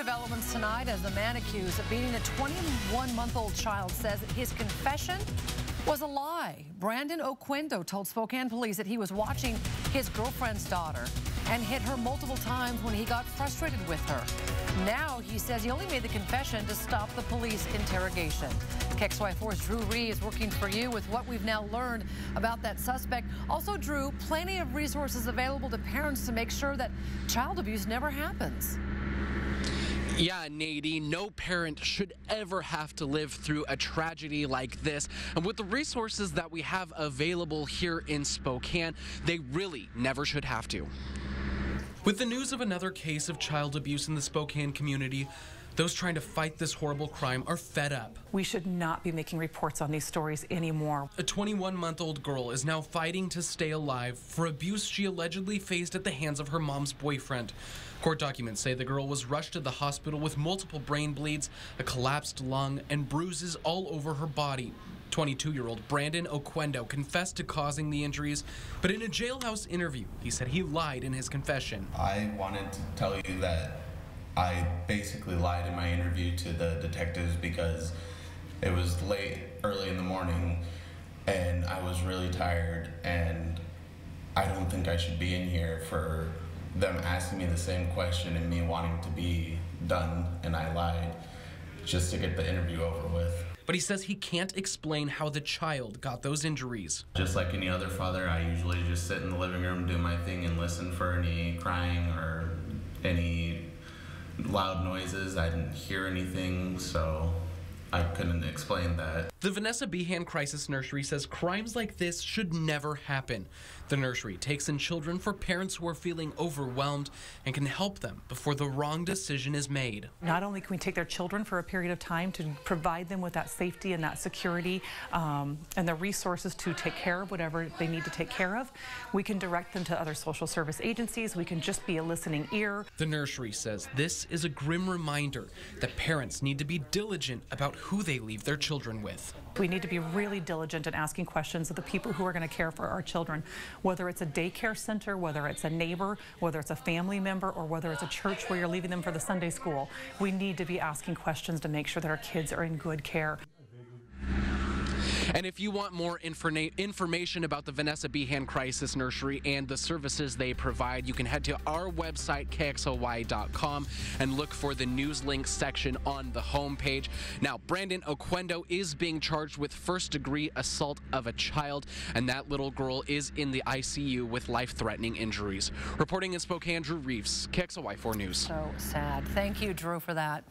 developments tonight as the man accused of beating a 21-month-old child says that his confession was a lie. Brandon Oquendo told Spokane police that he was watching his girlfriend's daughter and hit her multiple times when he got frustrated with her. Now he says he only made the confession to stop the police interrogation. KXLY4's Drew Reeves working for you with what we've now learned about that suspect. Also, Drew, plenty of resources available to parents to make sure that child abuse never happens. Yeah, Nadine, no parent should ever have to live through a tragedy like this. And with the resources that we have available here in Spokane, they really never should have to. With the news of another case of child abuse in the Spokane community, those trying to fight this horrible crime are fed up. We should not be making reports on these stories anymore. A 21-month-old girl is now fighting to stay alive for abuse she allegedly faced at the hands of her mom's boyfriend. Court documents say the girl was rushed to the hospital with multiple brain bleeds, a collapsed lung, and bruises all over her body. 22-year-old Brandon Oquendo confessed to causing the injuries, but in a jailhouse interview, he said he lied in his confession. I wanted to tell you that I basically lied in my interview to the detectives because it was early in the morning, and I was really tired, and I don't think I should be in here for them asking me the same question and me wanting to be done, and I lied just to get the interview over with. But he says he can't explain how the child got those injuries. Just like any other father, I usually just sit in the living room, do my thing, and listen for any crying or any loud noises. I didn't hear anything, so I couldn't explain that. The Vanessa Behan Crisis Nursery says crimes like this should never happen. The nursery takes in children for parents who are feeling overwhelmed and can help them before the wrong decision is made. Not only can we take their children for a period of time to provide them with that safety and that security and the resources to take care of whatever they need to take care of, we can direct them to other social service agencies. We can just be a listening ear. The nursery says this is a grim reminder that parents need to be diligent about who they leave their children with. We need to be really diligent in asking questions of the people who are going to care for our children, whether it's a daycare center, whether it's a neighbor, whether it's a family member, or whether it's a church where you're leaving them for the Sunday school. We need to be asking questions to make sure that our kids are in good care. And if you want more information about the Vanessa Behan Crisis Nursery and the services they provide, you can head to our website, KXLY.com, and look for the news links section on the homepage. Now, Brandon Oquendo is being charged with first-degree assault of a child, and that little girl is in the ICU with life-threatening injuries. Reporting in Spokane, Drew Reeves, KXLY4 News. So sad. Thank you, Drew, for that.